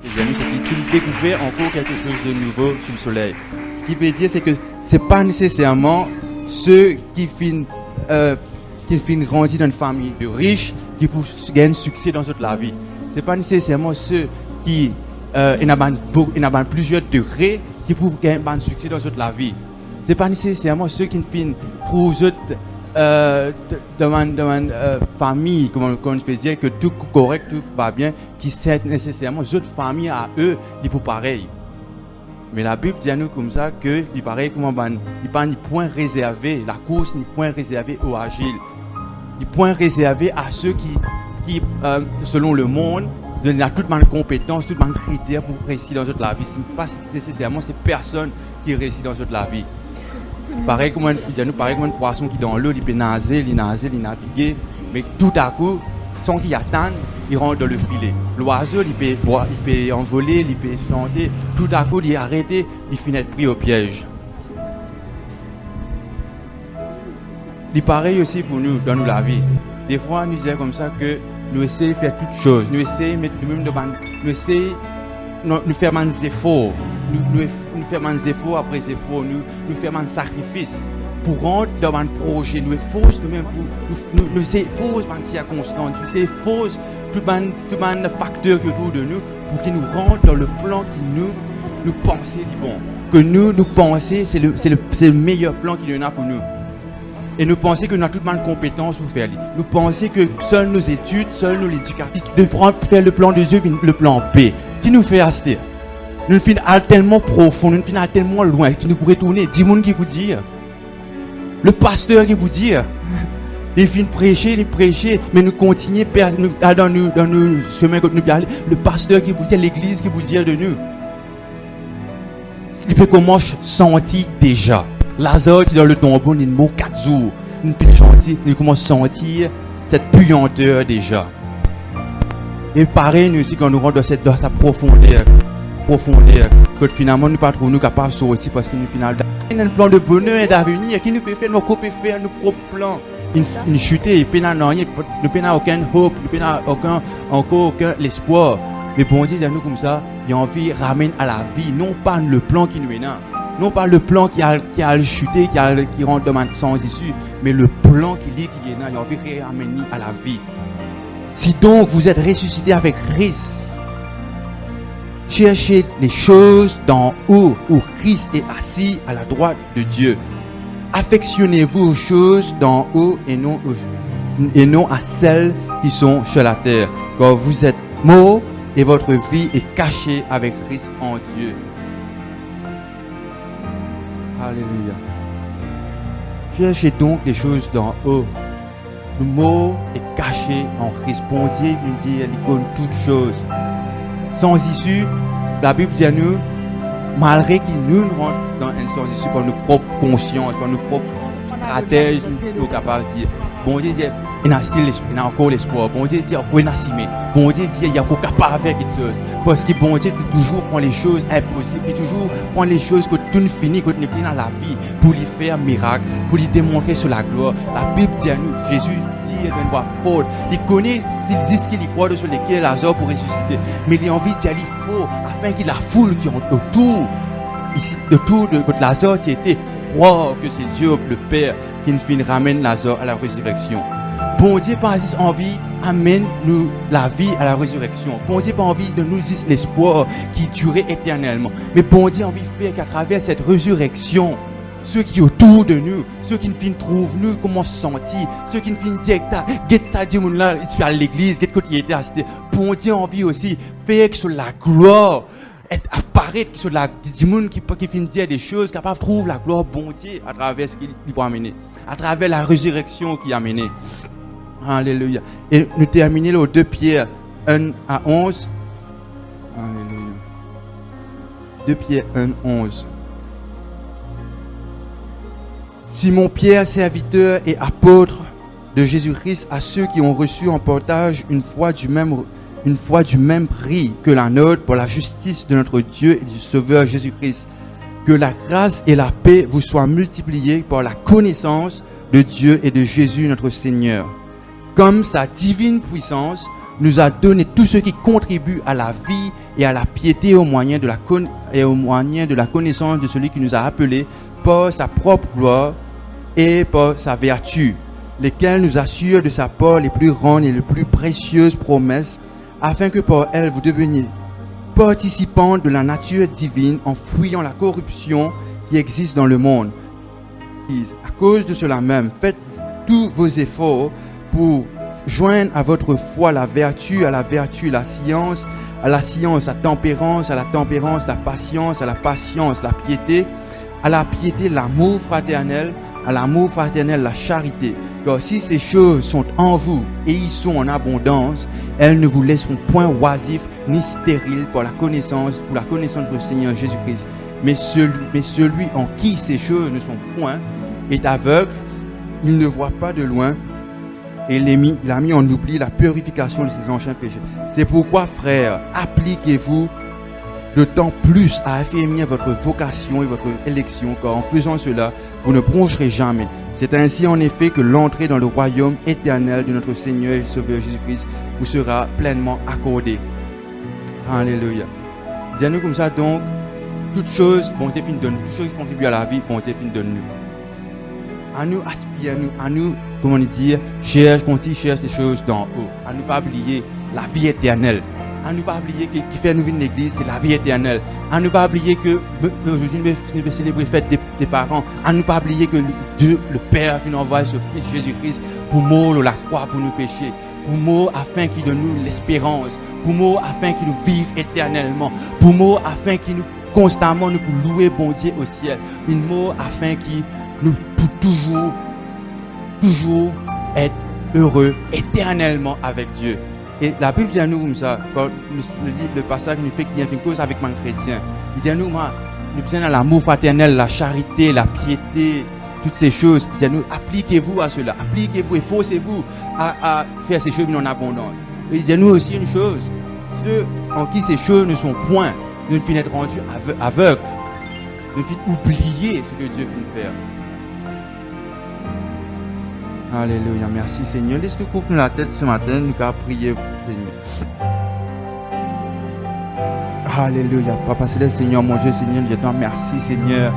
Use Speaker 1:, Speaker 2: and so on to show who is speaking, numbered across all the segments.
Speaker 1: Les amis, c'est qu'il découvrait encore quelque chose de nouveau sur le soleil. Ce qui veut dire, c'est que c'est pas nécessairement ceux qui finissent grandir dans une famille de riches qui gagnent succès dans toute la vie. C'est pas nécessairement ceux qui ont plusieurs degrés qui peuvent gagner un succès dans toute la vie. C'est pas nécessairement ceux qui finissent trouver dans une famille, comme on peut dire, que tout correct, tout va bien, qui c'est nécessairement d'autres familles à eux, ils font pareil. Mais la Bible dit à nous comme ça que il paraît comment il pas ni point réservé, la course ni point réservé aux agiles, ni point réservé à ceux qui selon le monde, donnent toutes les compétences, toutes les critères pour réussir dans toute la vie. Ce n'est pas nécessairement ces personnes qui réussissent dans toute la vie. Pareil comme un poisson qui est dans l'eau, il peut nager, il naviguer, mais tout à coup, sans qu'il attende, il rentre dans le filet. L'oiseau, il peut envoler, il peut chanter, tout à coup, il est arrêté, il finit pris au piège. Il pareil aussi pour nous, dans la vie. Des fois, nous disons comme ça que nous essayons de faire toutes choses, nous essayons de nous faire des efforts. Nous faisons des efforts après des efforts, nous faisons des sacrifices pour rentrer dans un projet. Nous efforçons nous-mêmes nous efforçons dans les circonstances, nous efforçons tous les facteurs autour de nous pour qu'ils nous rentrent dans le plan qui nous pensons bon. Que nous pensons, c'est le meilleur plan qu'il y en a pour nous. Et nous pensons que nous avons toutes les compétences pour faire. Nous pensons que seules nos études, seules nos éducations devront faire le plan de Dieu, le plan B. Qui nous fait acheter? Nous finissons tellement profond, nous finissons tellement loin, qui nous pourrait tourner. 10 personnes qui vous disent. Le pasteur qui vous dit. Il finit prêcher, mais nous continuons dans nos chemins que nous allons. Le pasteur qui vous dit, l'église qui vous dit de nous. Il peut commencer à sentir déjà. Lazare, c'est dans le tombeau, il mort 4 jours. Nous commençons à sentir cette puanteur déjà. Et pareil, nous aussi, quand nous rentrons dans sa profondeur, que finalement, nous ne pas nous capables de sortir parce que nous, finalement, il y a un plan de bonheur et d'avenir qui nous peut faire, nos propres plans. Une chute, nous n'avons aucun hope, nous n'avons aucun espoir. Mais bon Dieu, nous comme ça, il a envie de ramener à la vie, non pas le plan qui nous est là. Non pas le plan qui a chuté, qui rentre sans issue, mais le plan qui est là, il a envie de ramener à la vie. Si donc vous êtes ressuscité avec Christ, cherchez les choses d'en haut où Christ est assis à la droite de Dieu. Affectionnez-vous aux choses d'en haut et non à celles qui sont sur la terre. Car vous êtes morts et votre vie est cachée avec Christ en Dieu. Alléluia. Cherchez donc les choses d'en haut. Le mot est caché en Christ. Bon Dieu, il dit, il connaît toutes choses. Sans issue, la Bible dit à nous, malgré qu'il nous rentre dans un sans issue par nos propres consciences, par nos propres stratèges, nous sommes capables de dire, bon Dieu dit, il a encore l'espoir. Bon Dieu dit, il a assimé. Bon Dieu dit, il y a encore capable de faire quelque chose. Parce que bon Dieu toujours prend les choses impossibles, il toujours prend les choses que tout finit, que tout n'est plus dans la vie, pour lui faire un miracle, pour lui démontrer sur la gloire. La Bible dit à nous, Jésus dit d'une voix forte, il connaît, s'il dit ce qu'il y croit sur lesquels Lazare pour ressusciter, mais il a envie d'y aller fort, afin que la foule qui est autour de Lazare qui était, croire que c'est Dieu le Père qui ramène Lazare à la résurrection. Bon Dieu pas juste envie amène nous la vie à la résurrection. Bon Dieu pas envie de nous dire l'espoir qui durait éternellement. Mais bon Dieu a envie de faire qu'à travers cette résurrection, ceux qui autour de nous, ceux qui nous trouvent nous comment se sentir, ceux qui nous dire get ça dit mon là, tu es à l'église, get côté était assisté. Bon Dieu a envie aussi faire que sur la gloire apparaître sur la du monde qui finit dire des choses capable de trouver la gloire bon Dieu à travers ce qu'il peut amener, à travers la résurrection qui a amené. Alléluia. Et nous terminons au 2 Pierre 1 à 11. Alléluia. 2 Pierre 1, 11. Simon Pierre, serviteur et apôtre de Jésus-Christ, à ceux qui ont reçu en partage une foi du même prix que la nôtre pour la justice de notre Dieu et du Sauveur Jésus-Christ. Que la grâce et la paix vous soient multipliées par la connaissance de Dieu et de Jésus notre Seigneur. Comme sa divine puissance nous a donné tout ce qui contribue à la vie et à la piété au moyen de la connaissance de celui qui nous a appelés par sa propre gloire et par sa vertu, lesquels nous assurent de sa part les plus grandes et les plus précieuses promesses, afin que par elles vous deveniez participants de la nature divine en fuyant la corruption qui existe dans le monde. À cause de cela même, faites tous vos efforts pour joindre à votre foi la vertu, à la vertu la science, à la science la tempérance, à la tempérance la patience, à la patience la piété, à la piété l'amour fraternel, à l'amour fraternel la charité. Car si ces choses sont en vous et y sont en abondance, elles ne vous laisseront point oisifs ni stériles pour la connaissance du Seigneur Jésus-Christ. Mais celui en qui ces choses ne sont point est aveugle, il ne voit pas de loin, et il a mis en oubli la purification de ses anciens péchés. C'est pourquoi, frères, appliquez-vous d'autant plus à affermir votre vocation et votre élection, car en faisant cela, vous ne broncherez jamais. C'est ainsi en effet que l'entrée dans le royaume éternel de notre Seigneur et Sauveur Jésus-Christ vous sera pleinement accordée. Alléluia. Dis-nous comme ça donc, toutes choses, bon Dieu fin donne, toutes choses qui contribuent à la vie, bon Dieu fin donne nous. À nous aspirer, à nous, comment dire, cherche des choses d'en haut. À nous pas oublier la vie éternelle. À ne pas oublier que qui fait nous venir l'église, c'est la vie éternelle. À ne pas oublier que aujourd'hui nous devons célébrer la fête des parents. À ne pas oublier que Dieu, le Père, a envoyé ce Fils Jésus-Christ pour mourir à la croix pour nos péchés. Pour mourir afin qu'il donne nous l'espérance. Pour mourir afin qu'il nous vive éternellement. Pour mourir afin qu'il nous constamment nous pour louer bon Dieu au ciel. Une mort afin qu'il nous pour toujours être heureux éternellement avec Dieu. Et la Bible dit à nous comme ça, quand le passage nous fait qu'il y a une cause avec mon chrétien. Il dit à nous, nous besoin de l'amour fraternel, la charité, la piété, toutes ces choses. Il dit à nous, appliquez-vous à cela, appliquez-vous et forcez-vous à faire ces choses en abondance. Et il dit à nous aussi une chose, ceux en qui ces choses ne sont point, ne finissent être rendus aveugles, ne finissent oublier ce que Dieu finit faire. Alléluia, merci Seigneur. Laisse-nous couvrir la tête ce matin, nous qu'à prier, Seigneur. Alléluia, Papa Céleste, Seigneur, mon Dieu, Seigneur, je te remercie, Seigneur.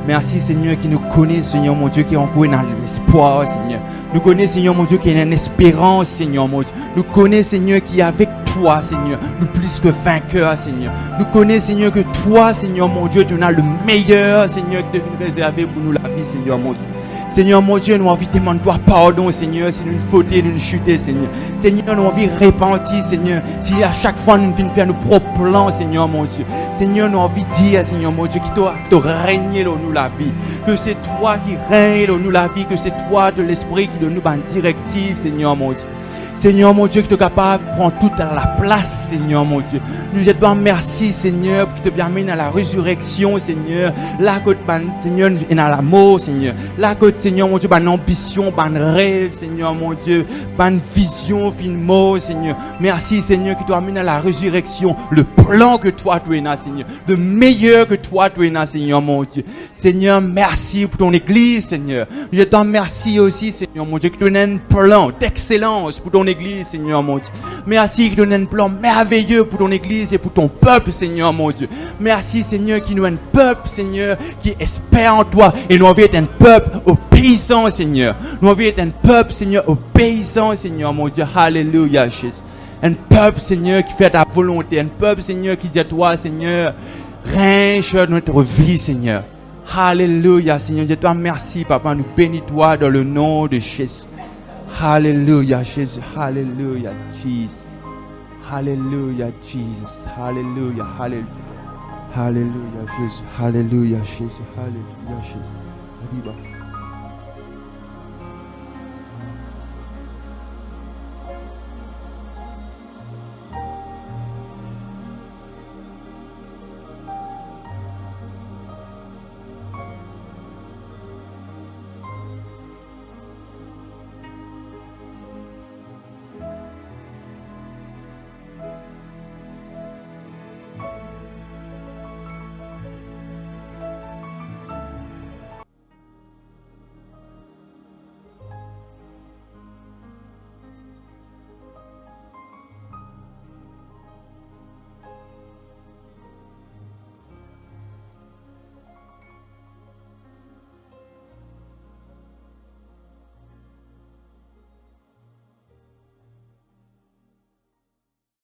Speaker 1: Merci, Seigneur, qui nous connaît, Seigneur, mon Dieu, qui est encore dans l'espoir, Seigneur. Nous connaît, Seigneur, mon Dieu, qui est en espérance, Seigneur, mon Dieu. Nous connaît, Seigneur, qui est avec toi, Seigneur. Nous plus que vainqueurs, Seigneur. Nous connaît, Seigneur, que toi, Seigneur, mon Dieu, tu as le meilleur, Seigneur, qui devient réservé pour nous la vie, Seigneur, mon Dieu. Seigneur, mon Dieu, nous avons envie de demander toi pardon, Seigneur, si nous fauté, nous chuté, Seigneur. Seigneur, nous avons envie de repentir, Seigneur, si à chaque fois nous venons faire nos propres plans, Seigneur, mon Dieu. Seigneur, nous avons envie de dire, Seigneur, mon Dieu, que tu règnes dans nous la vie, que c'est toi qui règnes dans nous la vie, que c'est toi de l'esprit qui donne nous une directive, Seigneur, mon Dieu. Seigneur, mon Dieu, que tu es capable de prendre toute la place, Seigneur, mon Dieu. Nous te disons merci, Seigneur, pour que tu te permettes à la résurrection, Seigneur. Là, que Seigneur, et dans la mort, Seigneur. Là, que Seigneur, mon Dieu, une ambition, un rêve, Seigneur, mon Dieu. Une vision, une mort, Seigneur. Merci, Seigneur, que tu amènes à la résurrection le plan que toi, tu es là, Seigneur. Le meilleur que toi, tu es là, Seigneur, mon Dieu. Seigneur, merci pour ton église, Seigneur. Je te remercie aussi, Seigneur, mon Dieu, que tu as un plan d'excellence pour ton église, Seigneur, mon Dieu. Merci que tu as un plan merveilleux pour ton église et pour ton peuple, Seigneur, mon Dieu. Merci, Seigneur, qui nous a un peuple, Seigneur, qui espère en toi. Et nous avons été un peuple obéissant, Seigneur. Nous avons été un peuple, Seigneur, obéissant, Seigneur, mon Dieu. Alléluia, Jésus. Un peuple, Seigneur, qui fait ta volonté. Un peuple, Seigneur, qui dit à toi, Seigneur, règne sur notre vie, Seigneur. Alléluia, Seigneur. Je te remercie, Papa. Nous bénis-toi dans le nom de Jésus. Hallelujah, Jesus. Hallelujah, Jesus. Hallelujah, Jesus. Hallelujah, hallelujah. Hallelujah, Jesus. Hallelujah, Jesus. Hallelujah, Jesus.